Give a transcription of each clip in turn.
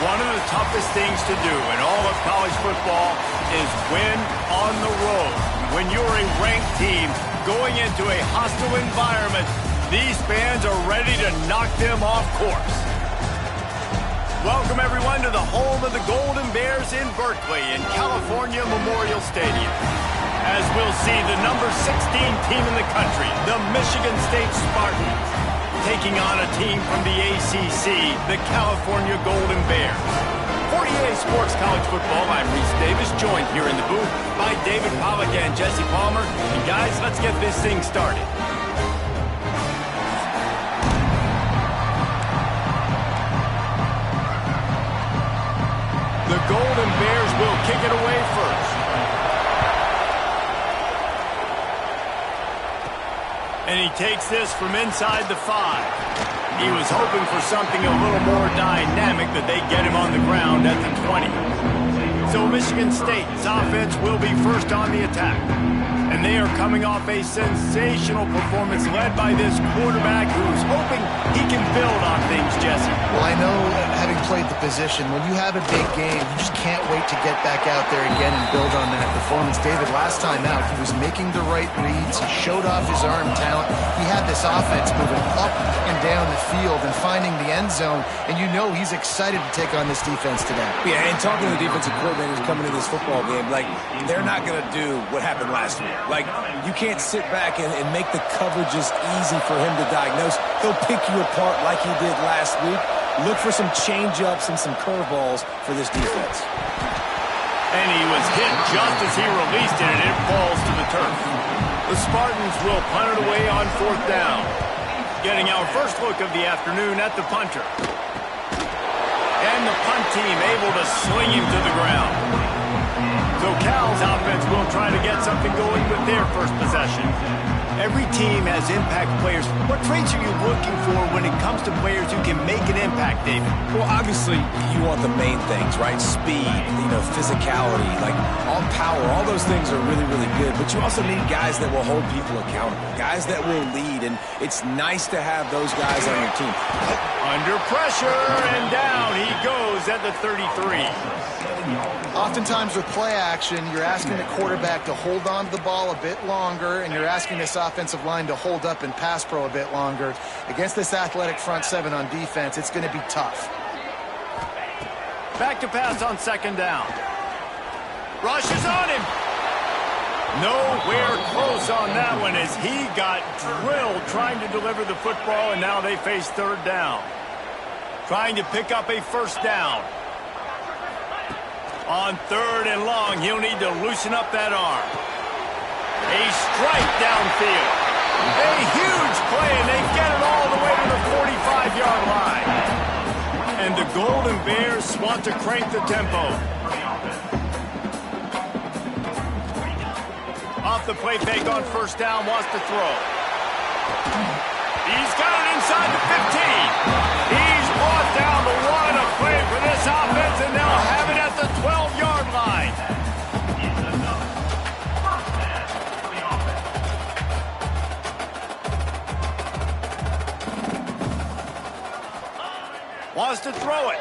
One of the toughest things to do in all of college football is win on the road. When you're a ranked team going into a hostile environment, these fans are ready to knock them off course. Welcome, everyone, to the home of the Golden Bears in Berkeley in California Memorial Stadium. As we'll see the number 16 team in the country, the Michigan State Spartans, taking on a team from the ACC, the California Golden Bears. For EA Sports College Football, I'm Reese Davis, joined here in the booth by David Pollack and Jesse Palmer. And guys, let's get this thing started. The Golden Bears will kick it away first. And he takes this from inside the 5. He was hoping for something a little more dynamic, that they get him on the ground at the 20. So Michigan State's offense will be first on the attack. And they are coming off a sensational performance led by this quarterback who's hoping he can build on things, Jesse. Well, I know, having played the position, when you have a big game, you just can't wait to get back out there again and build on that performance. David, last time out, he was making the right reads. He showed off his arm talent. He had this offense moving up and down the field and finding the end zone. And you know he's excited to take on this defense today. Yeah, and talking to the defensive coordinators coming into this football game, like, they're not going to do what happened last week. Like, you can't sit back and make the coverages easy for him to diagnose. He'll pick you apart like he did last week. Look for some change-ups and some curveballs for this defense. And he was hit just as he released it, and it falls to the turf. The Spartans will punt it away on 4th down. Getting our first look of the afternoon at the punter. And the punt team able to sling him to the ground. So Cal's offense will try to get something going with their first possession. Every team has impact players. What traits are you looking for when it comes to players who can make an impact, David? Well, obviously, you want the main things, right? Speed, physicality, like all power. All those things are really, really good. But you also need guys that will hold people accountable, guys that will lead. And it's nice to have those guys on your team. Under pressure, and down he goes at the 33. Oftentimes with play action, you're asking the quarterback to hold on to the ball a bit longer, and you're asking this offensive line to hold up in pass pro a bit longer. Against this athletic front 7 on defense, it's going to be tough. Back to pass on 2nd down. Rushes on him. Nowhere close on that one as he got drilled trying to deliver the football, and now they face 3rd down. Trying to pick up a 1st down. On 3rd and long, he'll need to loosen up that arm. A strike downfield. A huge play, and they get it all the way to the 45-yard line. And the Golden Bears want to crank the tempo. Off the play fake on 1st down, wants to throw. He's got it inside the 15. He's brought down, but what a play for this offense, and they'll have it at the 12-yard line. Wants to throw it.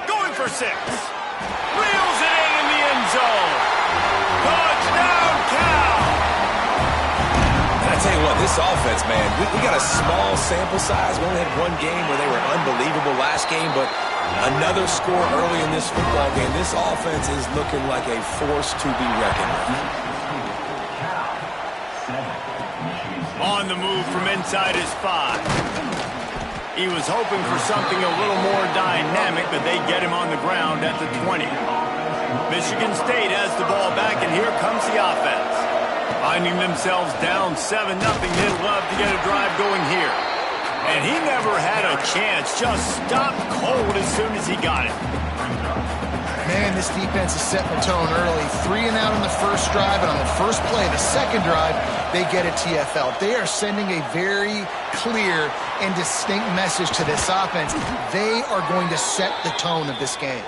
Going for 6. Reels it in the end zone. Touchdown, Cal! I tell you what, this offense, man, we got a small sample size. We only had one game where they were unbelievable last game, but another score early in this football game. This offense is looking like a force to be reckoned with. On the move from inside his 5. He was hoping for something a little more dynamic, but they get him on the ground at the 20. Michigan State has the ball back, and here comes the offense. Finding themselves down 7-0, they'd love to get a drive going here. And he never had a chance, just stopped cold as soon as he got it. Man, this defense is setting the tone early. 3 and out on the first drive, and on the first play, the second drive, they get a TFL. They are sending a very clear and distinct message to this offense. They are going to set the tone of this game.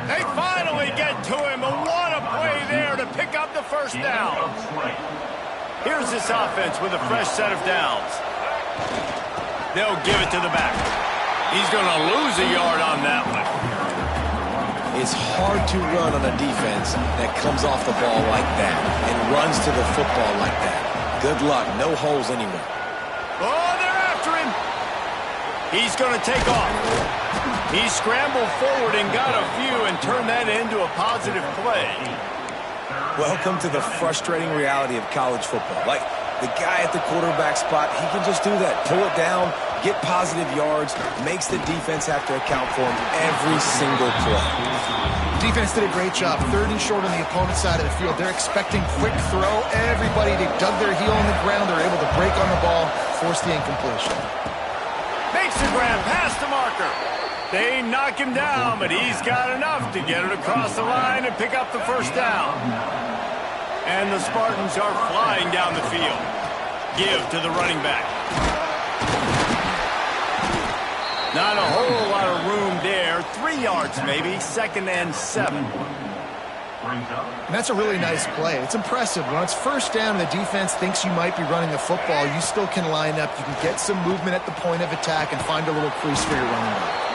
They finally get to him, and what a play there to pick up the 1st down. Here's this offense with a fresh set of downs. They'll give it to the back. He's going to lose a yard on that one. It's hard to run on a defense that comes off the ball like that and runs to the football like that. Good luck. No holes anywhere. Oh, they're after him. He's going to take off. He scrambled forward and got a few and turned that into a positive play. Welcome to the frustrating reality of college football. Like, the guy at the quarterback spot, he can just do that. Pull it down, get positive yards, makes the defense have to account for him every single play. Defense did a great job. 3rd and short on the opponent's side of the field. They're expecting quick throw. Everybody, they dug their heel on the ground. They're able to break on the ball, force the incompletion. Makes the grab past the marker. They knock him down, but he's got enough to get it across the line and pick up the first down. And the Spartans are flying down the field. Give to the running back. Not a whole lot of room there. 3 yards maybe. 2nd and 7. And that's a really nice play. It's impressive. When it's first down and the defense thinks you might be running the football, you still can line up. You can get some movement at the point of attack and find a little crease for your running back.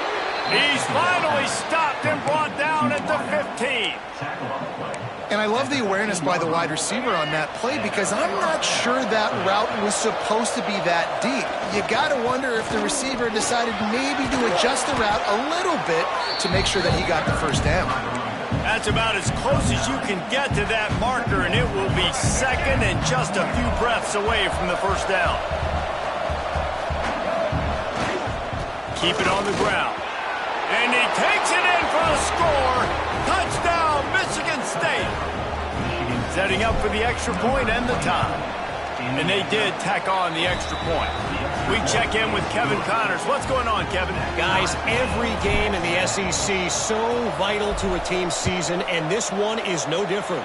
He's finally stopped and brought down at the 15. And I love the awareness by the wide receiver on that play because I'm not sure that route was supposed to be that deep. You got to wonder if the receiver decided maybe to adjust the route a little bit to make sure that he got the first down. That's about as close as you can get to that marker, and it will be 2nd and just a few breaths away from the first down. Keep it on the ground. And he takes it in for the score. Touchdown, Michigan State. Setting up for the extra point and the tie. And they did tack on the extra point. We check in with Kevin Connors. What's going on, Kevin? Guys, every game in the SEC so vital to a team's season, and this one is no different.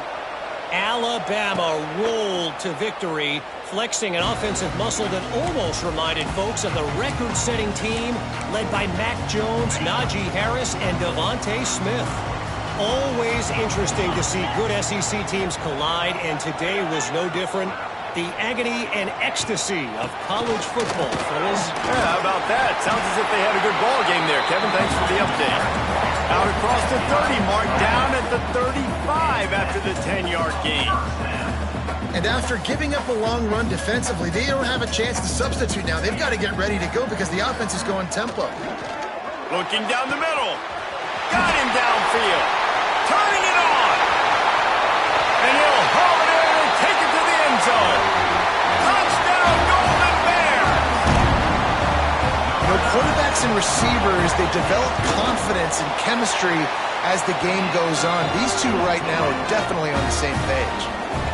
Alabama rolled to victory, flexing an offensive muscle that almost reminded folks of the record-setting team led by Mac Jones, Najee Harris, and Devontae Smith. Always interesting to see good SEC teams collide, and today was no different. The agony and ecstasy of college football, fellas. Yeah, how about that? Sounds as if they had a good ball game there, Kevin. Thanks for the update. Out across the 30 mark, down at the 35 after the 10-yard gain. And after giving up a long run defensively, they don't have a chance to substitute now. They've got to get ready to go because the offense is going tempo. Looking down the middle. Got him downfield. Turning it on. And he'll haul it in and take it to the end zone. Touchdown, Golden Bears! You know, quarterbacks and receivers, they develop confidence and chemistry as the game goes on. These two right now are definitely on the same page.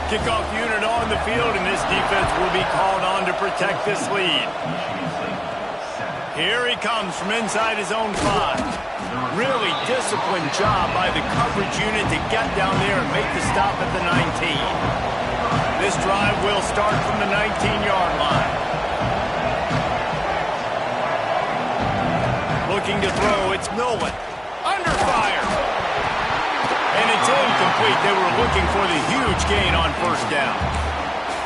Kickoff unit on the field, and this defense will be called on to protect this lead. Here he comes from inside his own 5. Really disciplined job by the coverage unit to get down there and make the stop at the 19. This drive will start from the 19-yard line. Looking to throw, it's Millen. Under fire. And it's incomplete. They were looking for the huge gain on first down.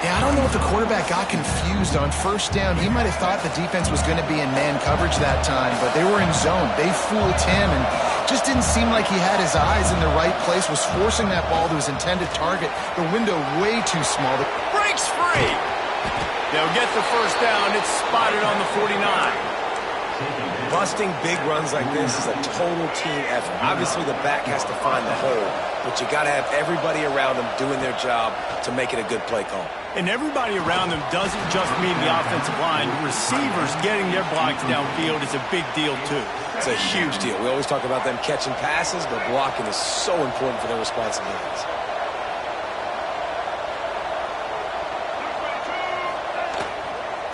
Yeah, I don't know if the quarterback got confused on first down. He might have thought the defense was going to be in man coverage that time, but they were in zone. They fooled him and just didn't seem like he had his eyes in the right place, was forcing that ball to his intended target. The window way too small. Breaks free. They'll get the first down. It's spotted on the 49. Busting big runs like this is a total team effort. Obviously, the back has to find the hole, but you got to have everybody around them doing their job to make it a good play call. And everybody around them doesn't just mean the offensive line. Receivers getting their blocks downfield is a big deal, too. It's a huge deal. We always talk about them catching passes, but blocking is so important for their responsibilities.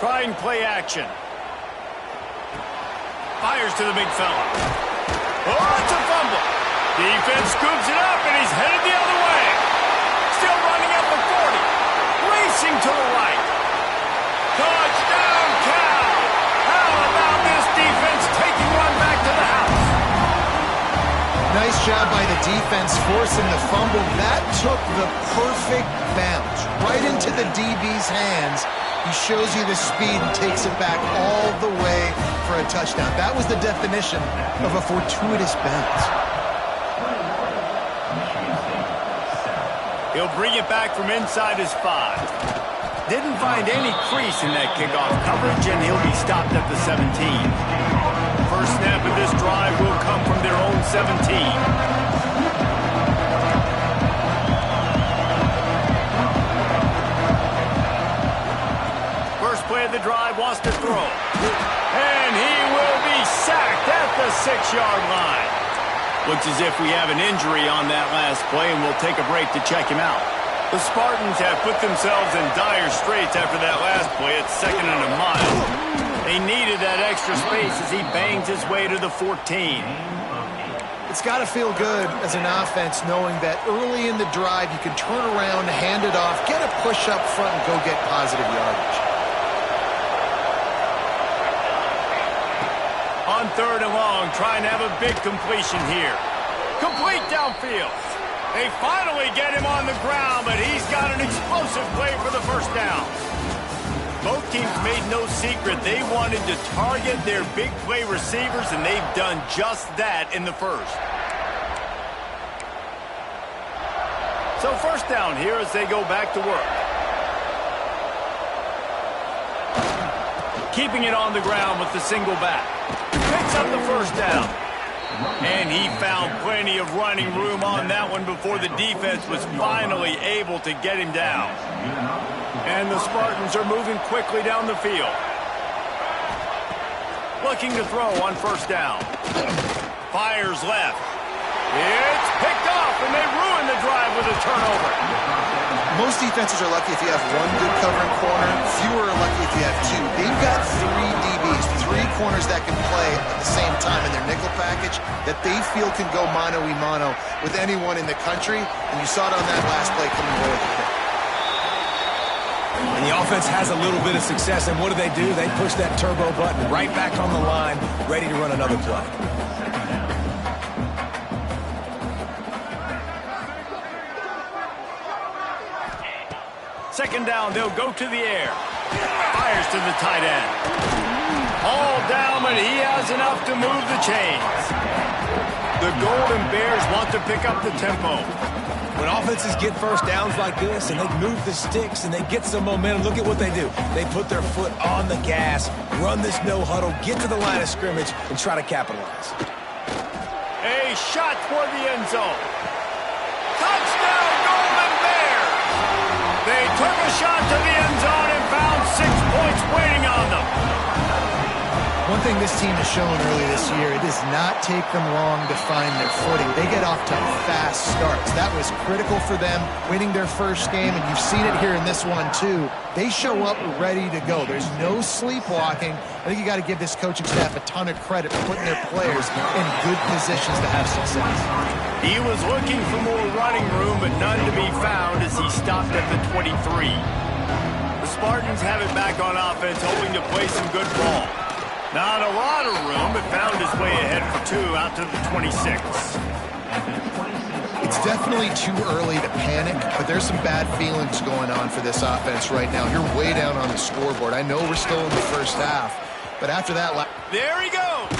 Trying play action. Fires to the big fella. Oh, it's a fumble. Defense scoops it up, and he's headed the other way. Still running up the 40. Racing to the right. Touchdown, Cal. How about this defense taking one back to the house? Nice job by the defense forcing the fumble. That took the perfect bounce right into the DB's hands. He shows you the speed and takes it back all the way for a touchdown. That was the definition of a fortuitous bounce. He'll bring it back from inside his 5. Didn't find any crease in that kickoff coverage, and he'll be stopped at the 17. First snap of this drive will come from their own 17. Play of the drive, wants to throw. And he will be sacked at the 6-yard line. Looks as if we have an injury on that last play, and we'll take a break to check him out. The Spartans have put themselves in dire straits after that last play. It's 2nd and a mile. They needed that extra space as he bangs his way to the 14. It's got to feel good as an offense knowing that early in the drive you can turn around, hand it off, get a push up front, and go get positive yardage. On 3rd and long, trying to have a big completion here. Complete downfield. They finally get him on the ground, but he's got an explosive play for the first down. Both teams made no secret they wanted to target their big play receivers, and they've done just that in the first. So first down here as they go back to work. Keeping it on the ground with the single back. Picks up the first down. And he found plenty of running room on that one before the defense was finally able to get him down. And the Spartans are moving quickly down the field. Looking to throw on first down. Fires left. It's picked off, and they ruin the drive with a turnover. Most defenses are lucky if you have one good covering corner. Fewer are lucky if you have 2. They've got 3 DBs, 3 corners that can play at the same time in their nickel package that they feel can go mano-a-mano with anyone in the country. And you saw it on that last play coming away with the pick. And the offense has a little bit of success, and what do? They push that turbo button right back on the line, ready to run another play. Second down, they'll go to the air. Fires to the tight end. All down, but he has enough to move the chains. The Golden Bears want to pick up the tempo. When offenses get first downs like this and they move the sticks and they get some momentum, look at what they do. They put their foot on the gas, run this no huddle, get to the line of scrimmage, and try to capitalize. A shot toward the end zone. Touchdown, Golden Bears! They took a shot to the end zone and found 6 points waiting on them. One thing this team has shown early this year, it does not take them long to find their footing. They get off to fast starts. That was critical for them, winning their first game, and you've seen it here in this one too. They show up ready to go. There's no sleepwalking. I think you got to give this coaching staff a ton of credit for putting their players in good positions to have success. He was looking for more running room, but none to be found as he stopped at the 23. The Spartans have it back on offense, hoping to play some good ball. Not a lot of room, but found his way ahead for 2 out to the 26. It's definitely too early to panic, but there's some bad feelings going on for this offense right now. You're way down on the scoreboard. I know we're still in the first half, but after that... There he goes!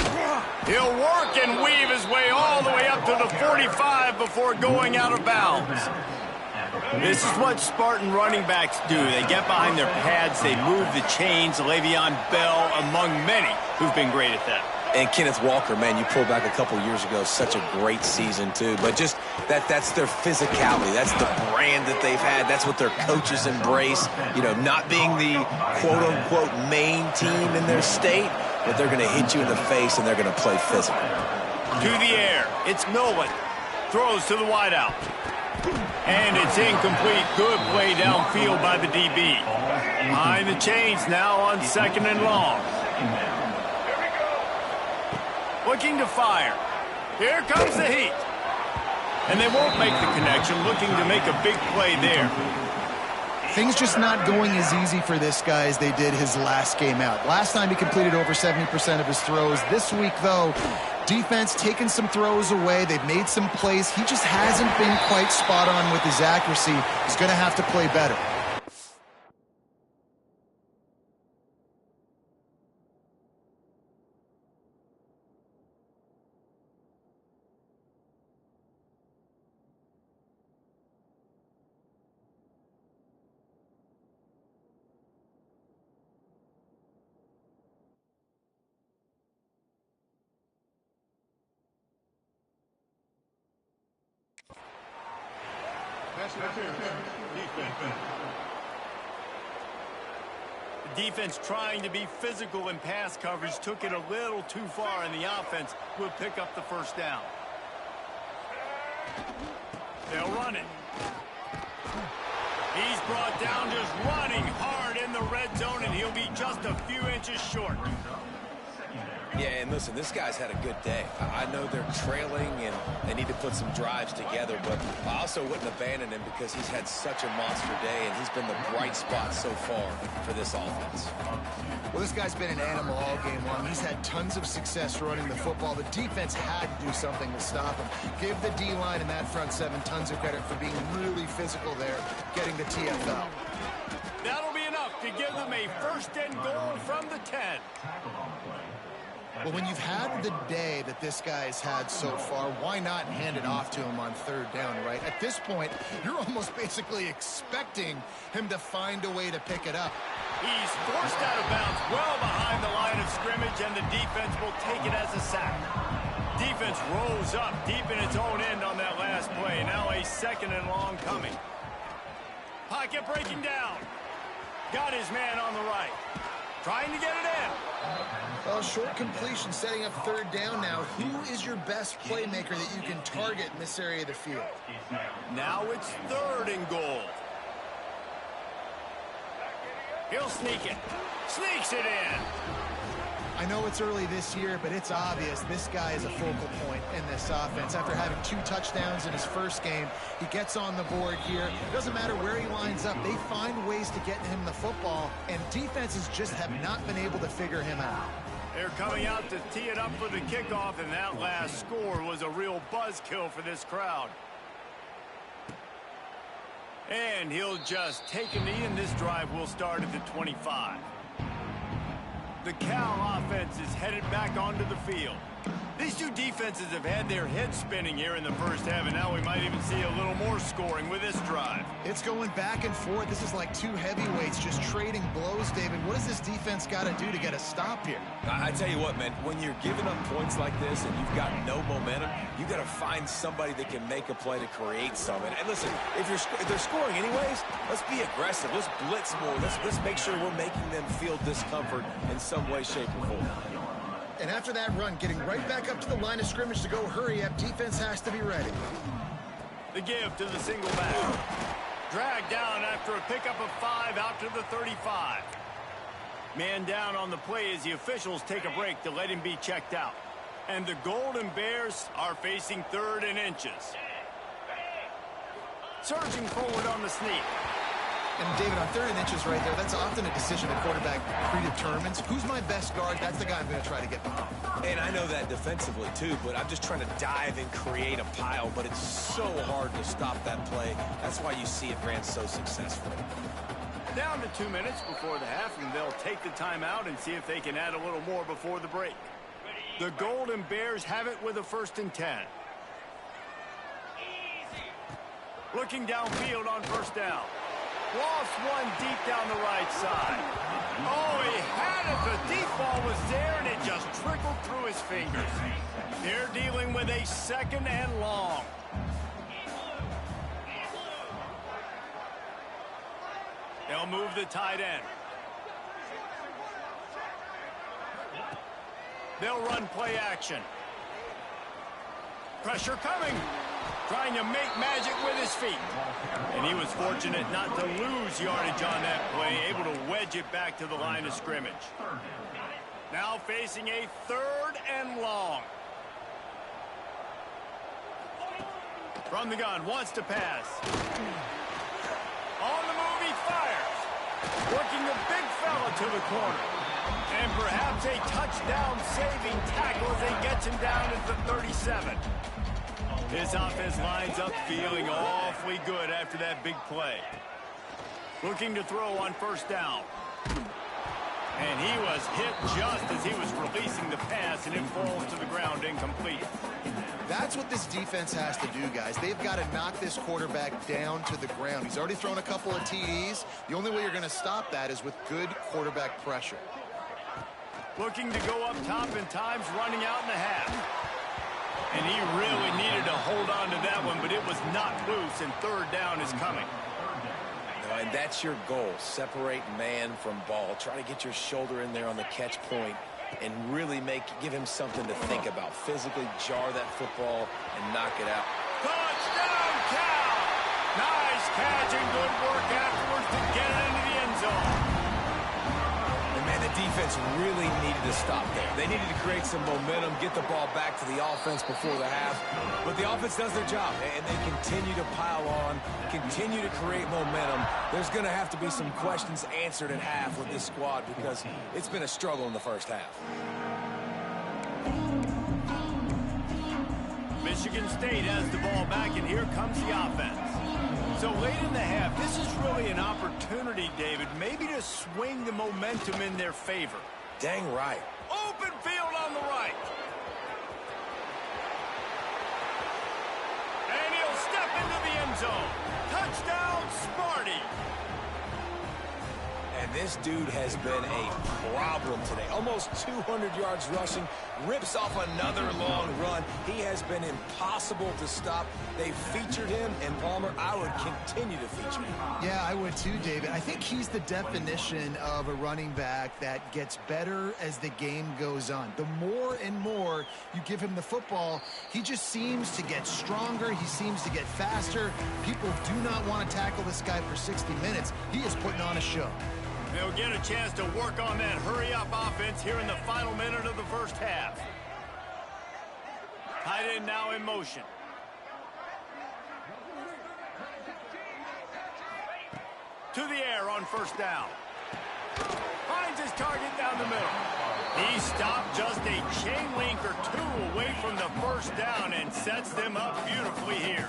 He'll work and weave his way all the way up to the 45 before going out of bounds. This is what Spartan running backs do. They get behind their pads, they move the chains. Le'Veon Bell, among many, who've been great at that. And Kenneth Walker, man, you pulled back a couple years ago, such a great season too. But just that's their physicality. That's the brand that they've had. That's what their coaches embrace. You know, not being the quote-unquote main team in their state, but they're going to hit you in the face and they're going to play physical. To the air, it's Nolan. Throws to the wideout. And it's incomplete. Good play downfield by the DB. Behind the chains now on 2nd and long. Looking to fire. Here comes the heat. And they won't make the connection, looking to make a big play there. Things just not going as easy for this guy as they did his last game out. Last time he completed over 70% of his throws. This week, though, defense taking some throws away. They've made some plays. He just hasn't been quite spot on with his accuracy. He's going to have to play better. The defense trying to be physical in pass coverage took it a little too far, and the offense will pick up the first down. They'll run it. He's brought down just running hard in the red zone, and he'll be just a few inches short. Yeah, and listen, this guy's had a good day. I know they're trailing and they need to put some drives together, but I also wouldn't abandon him because he's had such a monster day, and he's been the bright spot so far for this offense. Well, this guy's been an animal all game long. He's had tons of success running the football. The defense had to do something to stop him. Give the D-line and that front seven tons of credit for being really physical there, getting the TFL. That'll be enough to give them a first and goal from the 10. Well, when you've had the day that this guy's had so far, why not hand it off to him on third down, right? At this point, you're almost basically expecting him to find a way to pick it up. He's forced out of bounds well behind the line of scrimmage, and the defense will take it as a sack. Defense rose up deep in its own end on that last play. Now a second and long coming. Pocket breaking down. Got his man on the right. Trying to get it in. Well, short completion, setting up third down now. Who is your best playmaker that you can target in this area of the field? Now it's third and goal. He'll sneak it. Sneaks it in. I know it's early this year, but it's obvious this guy is a focal point in this offense. After having 2 touchdowns in his first game, he gets on the board here. It doesn't matter where he lines up. They find ways to get him the football, and defenses just have not been able to figure him out. They're coming out to tee it up for the kickoff, and that last score was a real buzzkill for this crowd. And he'll just take a knee, and this drive will start at the 25. The Cal offense is headed back onto the field. These two defenses have had their heads spinning here in the first half, and now we might even see a little more scoring with this drive. It's going back and forth. This is like two heavyweights just trading blows, David. What does this defense got to do to get a stop here? I tell you what, man, when you're giving up points like this and you've got no momentum, you got to find somebody that can make a play to create something. And listen, if they're scoring anyways, let's be aggressive. Let's blitz more. Let's make sure we're making them feel discomfort in some way, shape, or form. And after that run, getting right back up to the line of scrimmage to go hurry up, defense has to be ready. The give to the single back. Dragged down after a pickup of 5 out to the 35. Man down on the play as the officials take a break to let him be checked out. And the Golden Bears are facing 3rd and inches. Surging forward on the sneak. And David, on 3rd and inches right there, that's often a decision the quarterback predetermines. Who's my best guard? That's the guy I'm going to try to get behind. And I know that defensively too, but I'm just trying to dive and create a pile, but it's so hard to stop that play. That's why you see it ran so successful. Down to 2 minutes before the half, and they'll take the timeout and see if they can add a little more before the break. The Golden Bears have it with a 1st and 10. Looking downfield on 1st down. Lost one deep down the right side. Oh, he had it. The deep ball was there, and it just trickled through his fingers. They're dealing with a 2nd and long. They'll move the tight end. They'll run play action. Pressure coming. Trying to make magic with his feet. And he was fortunate not to lose yardage on that play, able to wedge it back to the line of scrimmage. Now facing a 3rd and long. From the gun, wants to pass. On the move, he fires. Working the big fella to the corner. And perhaps a touchdown-saving tackle as he gets him down at the 37. This offense lines up feeling awfully good after that big play. Looking to throw on 1st down. And he was hit just as he was releasing the pass, and it falls to the ground incomplete. That's what this defense has to do, guys. They've got to knock this quarterback down to the ground. He's already thrown a couple of TDs. The only way you're going to stop that is with good quarterback pressure. Looking to go up top in times, running out in the half. And he really needed to hold on to that one, but it was not loose, and third down is coming. And that's your goal, separate man from ball. Try to get your shoulder in there on the catch point and really give him something to think about. Physically jar that football and knock it out. Touchdown, Cal! Nice catch and good work afterwards to get it into the end zone. And, man, the defense really needed to stop there. They needed to create some momentum, get the ball back to the offense before the half. But the offense does their job, and they continue to pile on, continue to create momentum. There's going to have to be some questions answered at half with this squad because it's been a struggle in the first half. Michigan State has the ball back, and here comes the offense. So late in the half, this is really an opportunity, David, maybe to swing the momentum in their favor. Dang right. Open field on the right. And he'll step into the end zone. Touchdown, Smarty. And this dude has been a problem today. Almost 200 yards rushing, rips off another long run. He has been impossible to stop. They featured him, and Palmer, I would continue to feature him. Yeah, I would too, David. I think he's the definition of a running back that gets better as the game goes on. The more and more you give him the football, he just seems to get stronger. He seems to get faster. People do not want to tackle this guy for 60 minutes. He is putting on a show. They'll get a chance to work on that hurry-up offense here in the final minute of the first half. Tight end now in motion. To the air on first down. Finds his target down the middle. He stopped just a chain link or two away from the first down and sets them up beautifully here.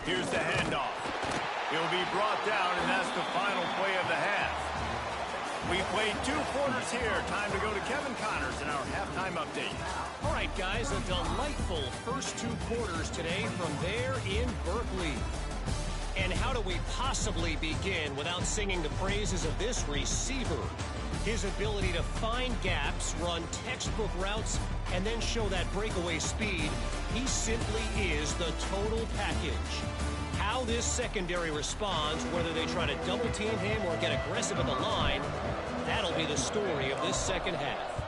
Here's the handoff. He'll be brought down, and that's the final play of the half. We played 2 quarters here. Time to go to Kevin Connors in our halftime update. All right, guys, a delightful first 2 quarters today from there in Berkeley. And how do we possibly begin without singing the praises of this receiver? His ability to find gaps, run textbook routes, and then show that breakaway speed. He simply is the total package. How this secondary responds, whether they try to double team him or get aggressive at the line, that'll be the story of this second half.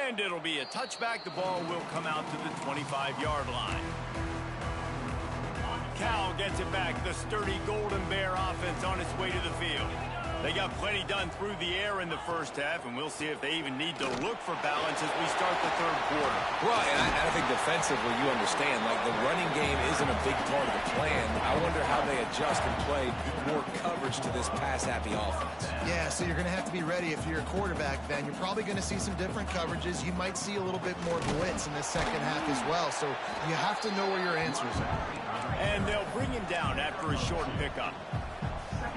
And it'll be a touchback. The ball will come out to the 25-yard line. Cal gets it back. The sturdy Golden Bear offense on its way to the field. They got plenty done through the air in the first half, and we'll see if they even need to look for balance as we start the third quarter. Right, and I think defensively you understand, like the running game isn't a big part of the plan. I wonder how they adjust and play more coverage to this pass-happy offense. Yeah, so you're going to have to be ready if you're a quarterback, then. You're probably going to see some different coverages. You might see a little bit more blitz in the second half as well, so you have to know where your answers are. And they'll bring him down after a short pickup.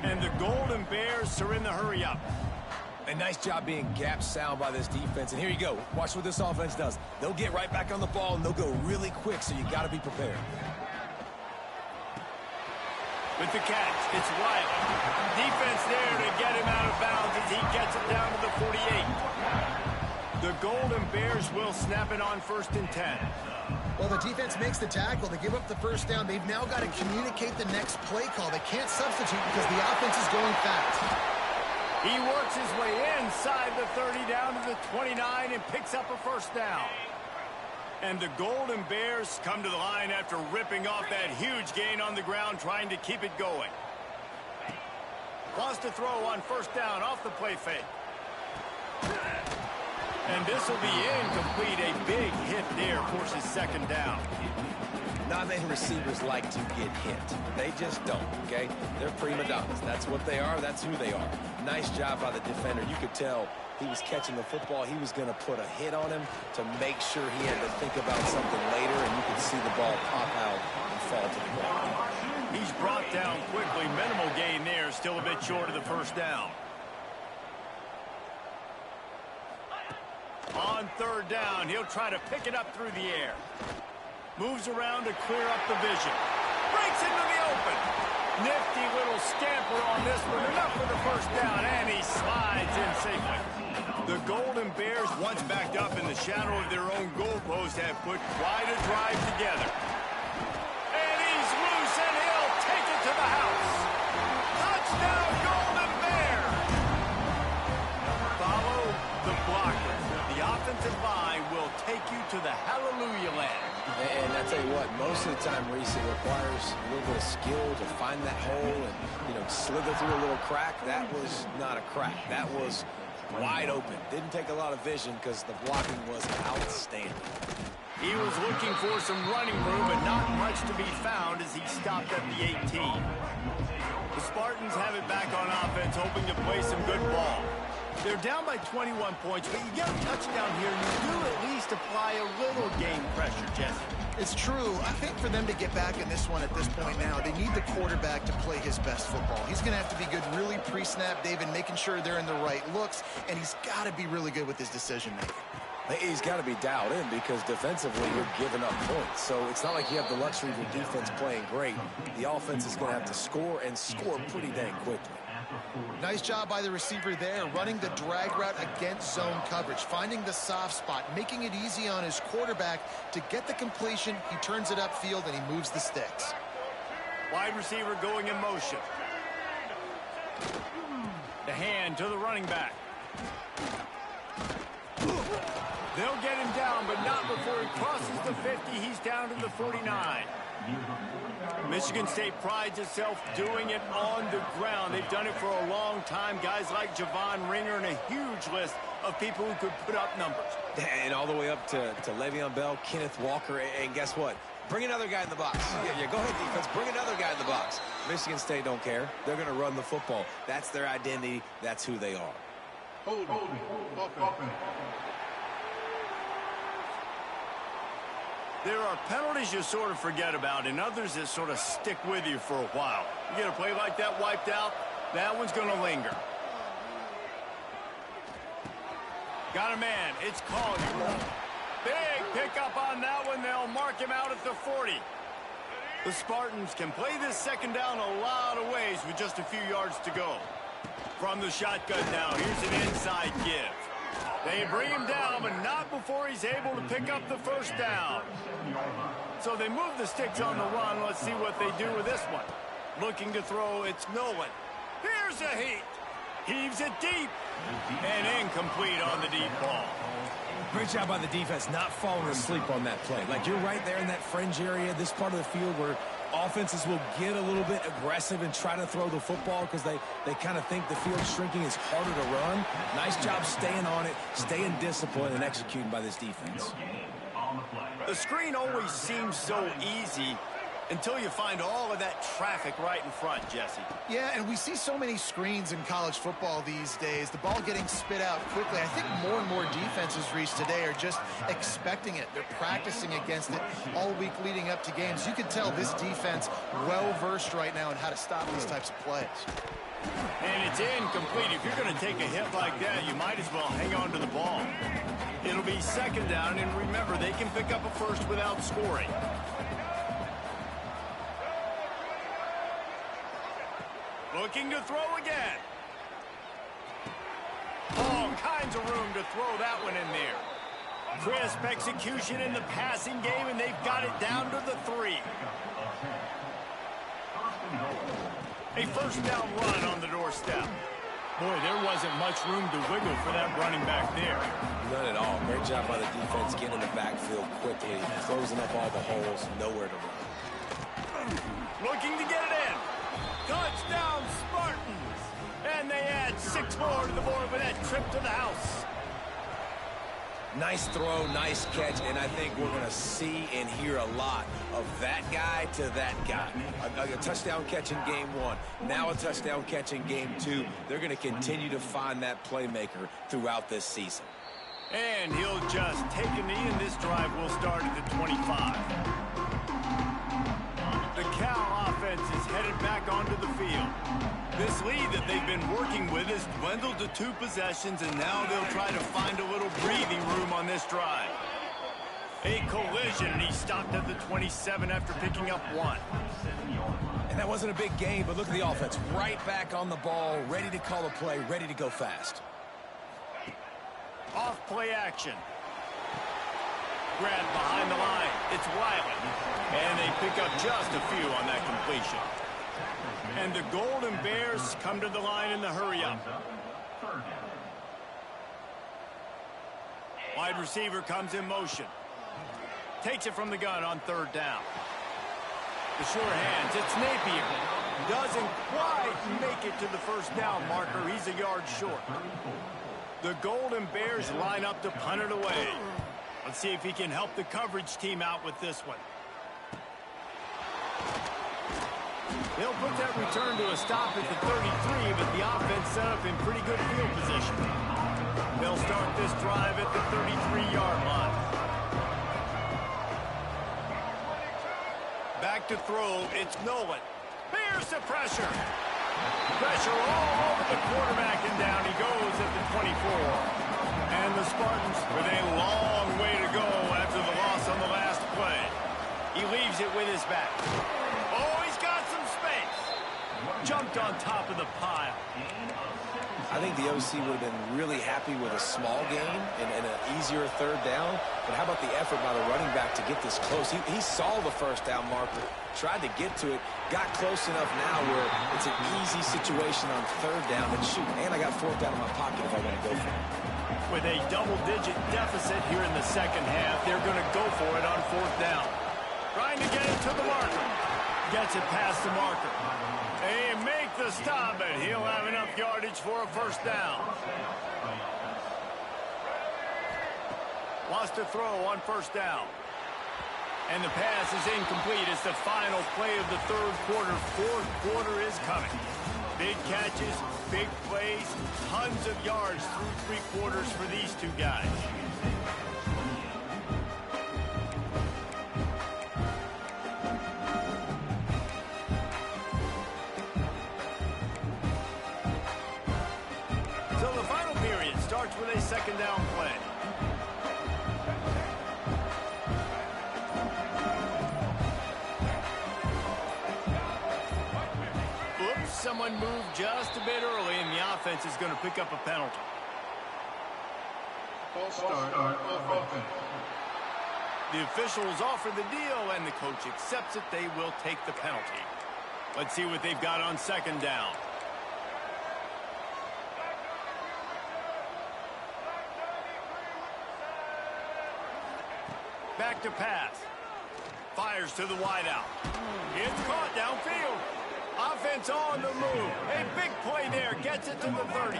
And the Golden Bears are in the hurry-up. A nice job being gap sound by this defense. And here you go. Watch what this offense does. They'll get right back on the ball, and they'll go really quick, so you got to be prepared. With the catch, it's Riley. Defense there to get him out of bounds as he gets it down to the 48. The Golden Bears will snap it on 1st and 10. Well, the defense makes the tackle. They give up the first down. They've now got to communicate the next play call. They can't substitute because the offense is going fast. He works his way inside the 30 down to the 29 and picks up a first down. And the Golden Bears come to the line after ripping off that huge gain on the ground, trying to keep it going. Wants to throw on first down off the play fake. And this will be incomplete. A big hit there forces second down. Not many receivers like to get hit. They just don't, okay? They're prima donnas. That's what they are. That's who they are. Nice job by the defender. You could tell he was catching the football. He was going to put a hit on him to make sure he had to think about something later, and you could see the ball pop out and fall to the ground. He's brought down quickly. Minimal gain there. Still a bit short of the first down. On third down, he'll try to pick it up through the air. Moves around to clear up the vision. Breaks into the open. Nifty little scamper on this one. Enough for the first down, and he slides in safely. Golden Bears, once backed up in the shadow of their own goalpost, have put quite a drive together. And he's loose, and he'll take it to the house. Touchdown, Golden Bears! Follow the blocker. The offensive line will take you to the hallelujah land. And I tell you what, most of the time, Reese, it requires a little bit of skill to find that hole and, slither through a little crack. That was not a crack. That was wide open. Didn't take a lot of vision because the blocking was outstanding. He was looking for some running room, but not much to be found as he stopped at the 18. The Spartans have it back on offense, hoping to play some good ball. They're down by 21 points, but you get a touchdown here, and you do at least apply a little game pressure, Jesse. It's true. I think for them to get back in this one at this point now, they need the quarterback to play his best football. He's going to have to be good really pre-snap, David, making sure they're in the right looks, and he's got to be really good with his decision-making. He's got to be dialed in because defensively you're giving up points. So it's not like you have the luxury of your defense playing great. The offense is going to have to score and score pretty dang quickly. Nice job by the receiver there, running the drag route against zone coverage, finding the soft spot, making it easy on his quarterback to get the completion. He turns it upfield and he moves the sticks. Wide receiver going in motion. The hand to the running back. They'll get him down, but not before he crosses the 50. He's down to the 49. Michigan State prides itself doing it on the ground. They've done it for a long time. Guys like Javon Ringer and a huge list of people who could put up numbers. And all the way up to Le'Veon Bell, Kenneth Walker, and guess what? Bring another guy in the box. Yeah, go ahead, defense. Bring another guy in the box. Michigan State don't care. They're going to run the football. That's their identity. That's who they are. There are penalties you sort of forget about and others that sort of stick with you for a while. You get a play like that wiped out, that one's going to linger. Got a man. It's Collier. Big pickup on that one. They'll mark him out at the 40. The Spartans can play this second down a lot of ways with just a few yards to go. From the shotgun now, here's an inside give. They bring him down, but not before he's able to pick up the first down. So they move the sticks on the run. Let's see what they do with this one. Looking to throw, it's Nolan. Here's a heat. Heaves it deep. And incomplete on the deep ball. Great job by the defense not falling asleep on that play. Like, you're right there in that fringe area, this part of the field where offenses will get a little bit aggressive and try to throw the football because they kind of think the field's shrinking is harder to run. Nice job staying on it, staying disciplined, and executing by this defense. The screen always seems so easy until you find all of that traffic right in front, Jesse. Yeah, and we see so many screens in college football these days. The ball getting spit out quickly. I think more and more defenses, Reese, today are just expecting it. They're practicing against it all week leading up to games. You can tell this defense well-versed right now in how to stop these types of plays. And it's incomplete. If you're going to take a hit like that, you might as well hang on to the ball. It'll be second down, and remember, they can pick up a first without scoring. Looking to throw again. All kinds of room to throw that one in there. Crisp execution in the passing game, and they've got it down to the 3. A first down run on the doorstep. Boy, there wasn't much room to wiggle for that running back there. None at all. Great job by the defense getting in the backfield quickly, closing up all the holes, nowhere to run. Looking to get it in. Touchdown, Spartans! And they add 6 more to the board with that trip to the house. Nice throw, nice catch, and I think we're going to see and hear a lot of that guy to that guy. A touchdown catch in game 1, now a touchdown catch in game 2. They're going to continue to find that playmaker throughout this season. And he'll just take a knee, and this drive will start at the 25. The Cal offense is headed back onto the field. This lead that they've been working with has dwindled to 2 possessions, and now they'll try to find a little breathing room on this drive. A collision, and he stopped at the 27 after picking up 1. And that wasn't a big gain, but look at the offense. Right back on the ball, ready to call a play, ready to go fast. Off play action. Grab behind the line. It's Wiley. And they pick up just a few on that completion. And the Golden Bears come to the line in the hurry-up. Wide receiver comes in motion. Takes it from the gun on third down. The sure hands. It's Napier. Doesn't quite make it to the first down marker. He's a yard short. The Golden Bears line up to punt it away. Let's see if he can help the coverage team out with this one. They'll put that return to a stop at the 33, but the offense set up in pretty good field position. They'll start this drive at the 33-yard line. Back to throw, it's Nolan. Here's the pressure. Pressure all over the quarterback, and down he goes at the 24. And the Spartans with a long way to go after the loss on the last play. He leaves it with his back. Oh, he's got some space. Jumped on top of the pile. I think the OC would have been really happy with a small gain and an easier third down. But how about the effort by the running back to get this close? He saw the first down marker, tried to get to it, got close enough now where it's an easy situation on third down. And shoot, and I got fourth down in my pocket if I want to go for it. With a double-digit deficit here in the second half, they're going to go for it on fourth down. Trying to get it to the marker. Gets it past the marker. They make the stop, but he'll have enough yardage for a first down. Wants to throw on first down. And the pass is incomplete. It's the final play of the third quarter. Fourth quarter is coming. Big catches, big plays, tons of yards through three quarters for these two guys. So the final period starts with a second down play. Someone moved just a bit early, and the offense is going to pick up a penalty. False start offense. The officials offer the deal, and the coach accepts it. They will take the penalty. Let's see what they've got on second down. Back to pass. Fires to the wideout. It's caught downfield. Offense on the move. A big play there. Gets it to the 30.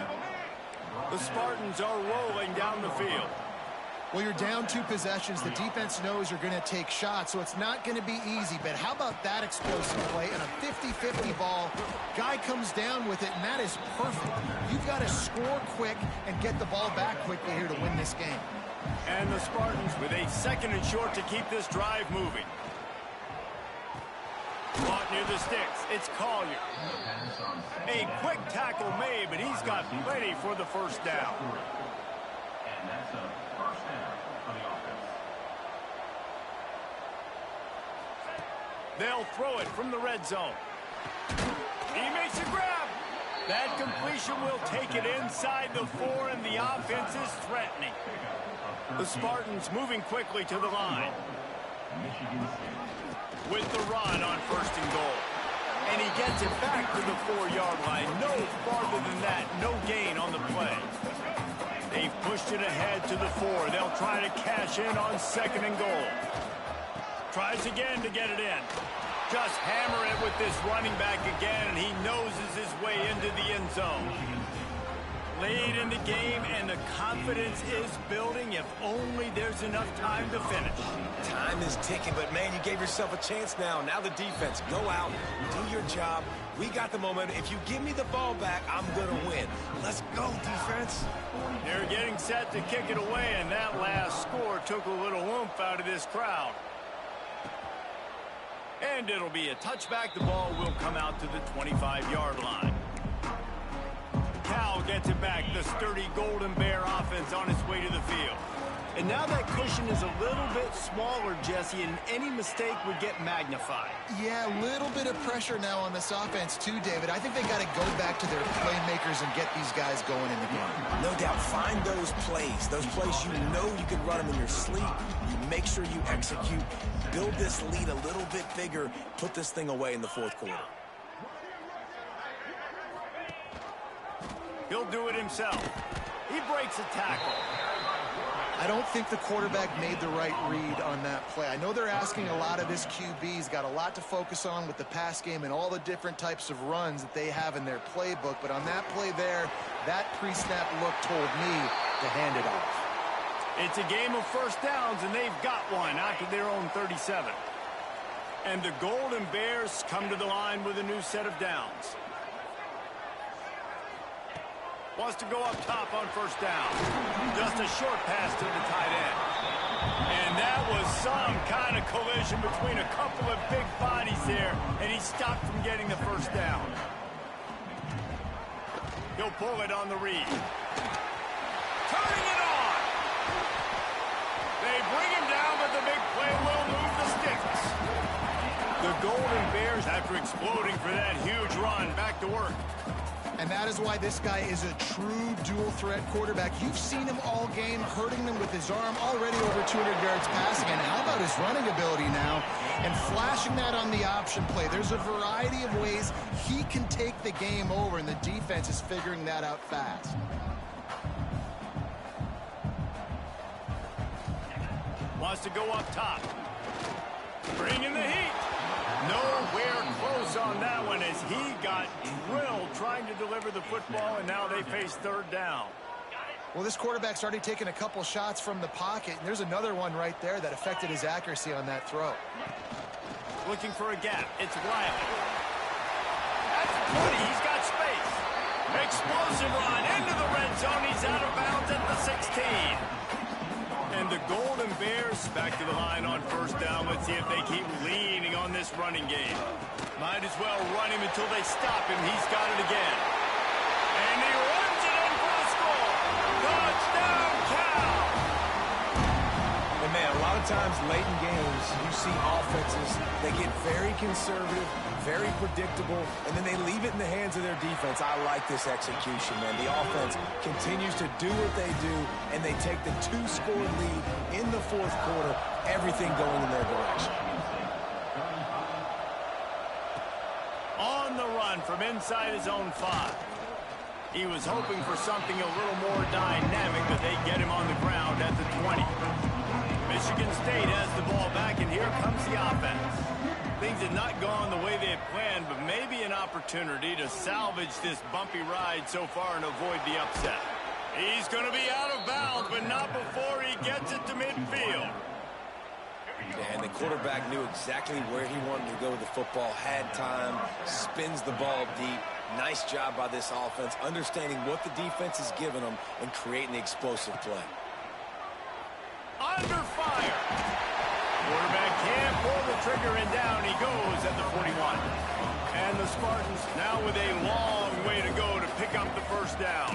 The Spartans are rolling down the field. Well, you're down 2 possessions. The defense knows you're going to take shots, so it's not going to be easy. But how about that explosive play and a 50-50 ball? Guy comes down with it, and that is perfect. You've got to score quick and get the ball back quickly here to win this game. And the Spartans with a second and short to keep this drive moving. Caught near the sticks. It's Collier. A quick tackle made, but he's got plenty for the first down. And that's a first down for the offense. They'll throw it from the red zone. He makes a grab. That completion will take it inside the 4, and the offense is threatening. The Spartans moving quickly to the line. With the run on first and goal. And he gets it back to the 4-yard line. No farther than that. No gain on the play. They've pushed it ahead to the 4. They'll try to cash in on second and goal. Tries again to get it in. Just hammer it with this running back again, and he noses his way into the end zone. Late in the game, and the confidence is building. If only there's enough time to finish. Time is ticking, but man, you gave yourself a chance now. Now the defense, go out, do your job. We got the momentum. If you give me the ball back, I'm going to win. Let's go, defense. They're getting set to kick it away, and that last score took a little oomph out of this crowd. And it'll be a touchback. The ball will come out to the 25-yard line. Cal gets it back. The sturdy Golden Bear offense on its way to the field. And now that cushion is a little bit smaller, Jesse, and any mistake would get magnified. Yeah, a little bit of pressure now on this offense too, David. I think they got to go back to their playmakers and get these guys going in the game. No doubt. out. Find those plays you know you can run them in your sleep. You make sure you execute. Build this lead a little bit bigger. Put this thing away in the fourth quarter. He'll do it himself. He breaks a tackle. I don't think the quarterback made the right read on that play. I know they're asking a lot of this QB. He's got a lot to focus on with the pass game and all the different types of runs that they have in their playbook. But on that play there, that pre-snap look told me to hand it off. It's a game of first downs, and they've got one out to their own 37. And the Golden Bears come to the line with a new set of downs. Wants to go up top on first down. Just a short pass to the tight end. And that was some kind of collision between a couple of big bodies there, and he stopped from getting the first down. He'll pull it on the read. Turning it on. They bring him down, but the big play will move the sticks. The Golden Bears, after exploding for that huge run, back to work. And that is why this guy is a true dual-threat quarterback. You've seen him all game, hurting them with his arm, already over 200 yards passing. And how about his running ability now? And flashing that on the option play. There's a variety of ways he can take the game over, and the defense is figuring that out fast. Wants to go up top. Bringing the heat. Nowhere close on that one as he got drilled trying to deliver the football, and now they face third down. Well, this quarterback's already taken a couple shots from the pocket, and there's another one right there that affected his accuracy on that throw. Looking for a gap. It's Riley. That's 20. He's got space. Explosive run into the red zone. He's out of bounds at the 16. And the Golden Bears back to the line on first down. Let's see if they keep leaning on this running game. Might as well run him until they stop him. He's got it again. And he runs it in for the score. Touchdown, Cal! And man, a lot of times late in games, you see offenses, they get very conservative, very predictable, and then they leave it in the hands of their defense. I like this execution, man. The offense continues to do what they do, and they take the 2-score lead in the fourth quarter, everything going in their direction. On the run from inside his own 5. He was hoping for something a little more dynamic, but they get him on the ground at the 20. Michigan State has the ball back, and here comes the offense. Things had not gone the way they had planned, but maybe an opportunity to salvage this bumpy ride so far and avoid the upset. He's going to be out of bounds, but not before he gets it to midfield. And the quarterback knew exactly where he wanted to go with the football, had time, spins the ball deep. Nice job by this offense, understanding what the defense is giving them and creating the explosive play. Under fire. Quarterback can't pull the trigger, and down he goes at the 41. And the Spartans now with a long way to go to pick up the first down.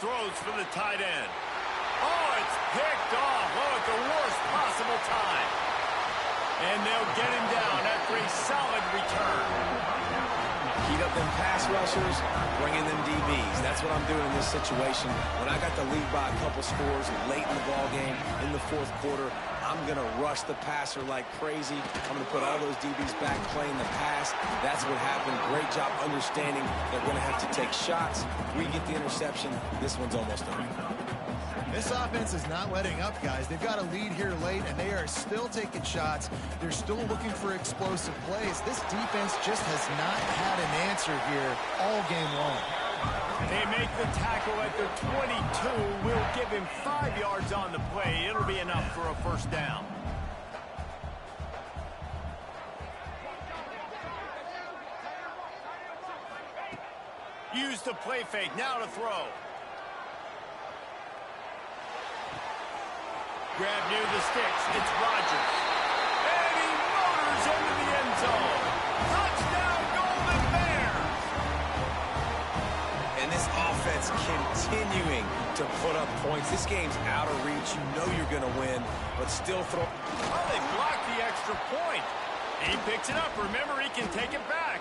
Throws for the tight end. Oh, it's picked off. Oh, at the worst possible time. And they'll get him down after a solid return. Heat up them pass rushers, bring in them DBs. That's what I'm doing in this situation. When I got the lead by a couple scores late in the ball game, in the fourth quarter, I'm going to rush the passer like crazy. I'm going to put all those DBs back playing the pass. That's what happened. Great job understanding they're going to have to take shots. We get the interception. This one's almost over. This offense is not letting up, guys. They've got a lead here late, and they are still taking shots. They're still looking for explosive plays. This defense just has not had an answer here all game long. They make the tackle at the 22. Will give him 5 yards on the play. It'll be enough for a first down. Use the play fake. Now to throw. Grab near the sticks. It's Rodgers. And he motors into the end zone. Touchdown, Golden Bears! And this offense continuing to put up points. This game's out of reach. You know you're going to win, but still throw. Oh, they blocked the extra point. He picks it up. Remember, he can take it back.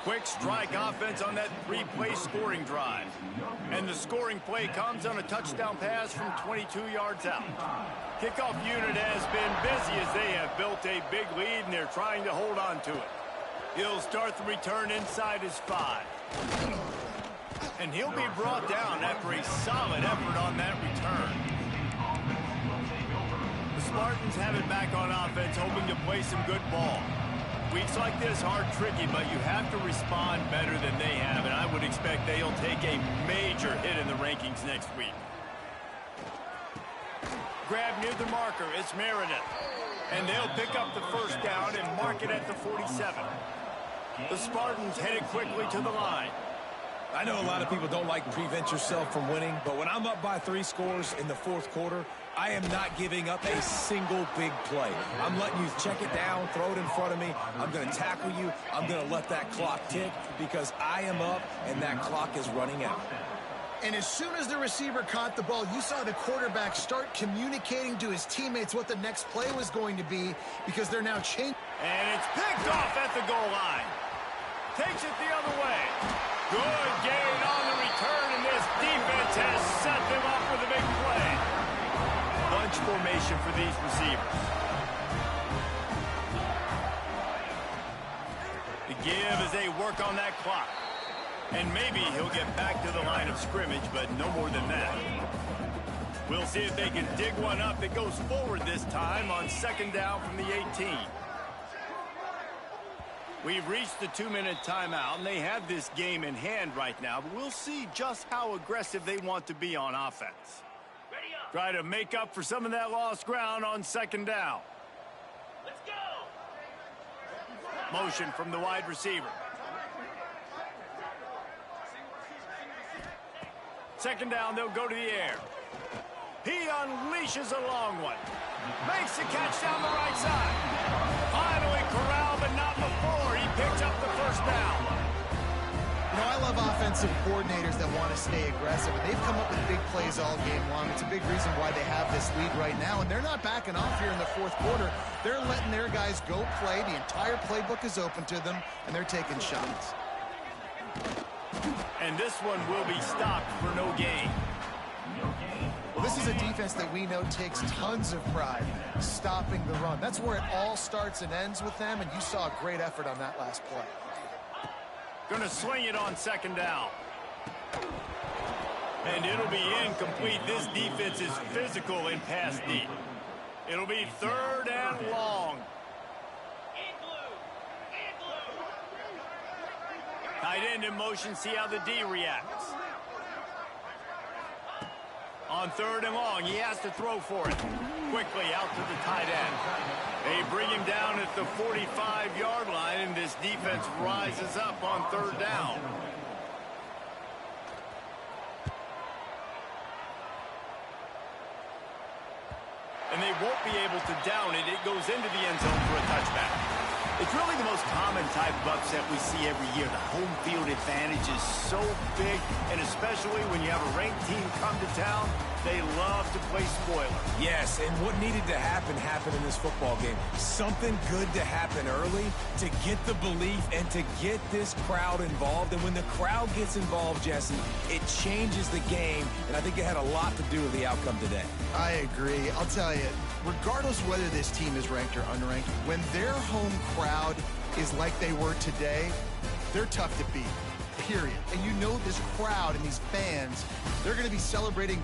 Quick strike offense on that three-play scoring drive. And the scoring play comes on a touchdown pass from 22 yards out. Kickoff unit has been busy as they have built a big lead, and they're trying to hold on to it. He'll start the return inside his 5. And he'll be brought down after a solid effort on that return. The Spartans have it back on offense, hoping to play some good ball. Weeks like this are tricky, but you have to respond better than they have, and I would expect they'll take a major hit in the rankings next week. Grab near the marker, it's Meredith. And they'll pick up the first down and mark it at the 47. The Spartans headed quickly to the line. I know a lot of people don't like to prevent yourself from winning, but when I'm up by 3 scores in the fourth quarter, I am not giving up a single big play. I'm letting you check it down, throw it in front of me. I'm going to tackle you. I'm going to let that clock tick because I am up and that clock is running out. And as soon as the receiver caught the ball, you saw the quarterback start communicating to his teammates what the next play was going to be because they're now changing. And it's picked off at the goal line. Takes it the other way. Good gain on the return, and this defense has set them up with a big play. Bunch formation for these receivers. The give as they work on that clock. And maybe he'll get back to the line of scrimmage, but no more than that. We'll see if they can dig one up that goes forward this time on second down from the 18. We've reached the 2-minute timeout, and they have this game in hand right now, but we'll see just how aggressive they want to be on offense. Try to make up for some of that lost ground on second down. Let's go! Motion from the wide receiver. Second down, they'll go to the air. He unleashes a long one. Makes the catch down the right side. Finally corralled, but not before. He picks up the first down. You know, I love offensive coordinators that want to stay aggressive, and they've come up with big plays all game long. It's a big reason why they have this lead right now, and they're not backing off here in the fourth quarter. They're letting their guys go play. The entire playbook is open to them, and they're taking shots. And this one will be stopped for no gain. Well, this is a defense that we know takes tons of pride stopping the run. That's where it all starts and ends with them, and you saw a great effort on that last play. Going to swing it on second down. And it'll be incomplete. This defense is physical in pass deep. It'll be third and long. Tight end in motion, see how the D reacts. On third and long, he has to throw for it. Quickly out to the tight end. They bring him down at the 45-yard line, and this defense rises up on third down. And they won't be able to down it. It goes into the end zone for a touchback. It's really the most common type of upset we see every year. The home field advantage is so big, and especially when you have a ranked team come to town, they love to play spoiler. Yes, and what needed to happen happened in this football game. Something good to happen early to get the belief and to get this crowd involved. And when the crowd gets involved, Jesse, it changes the game, and I think it had a lot to do with the outcome today. I agree. I'll tell you, regardless whether this team is ranked or unranked, when their home crowd is like they were today, they're tough to beat, period. And you know this crowd and these fans, they're going to be celebrating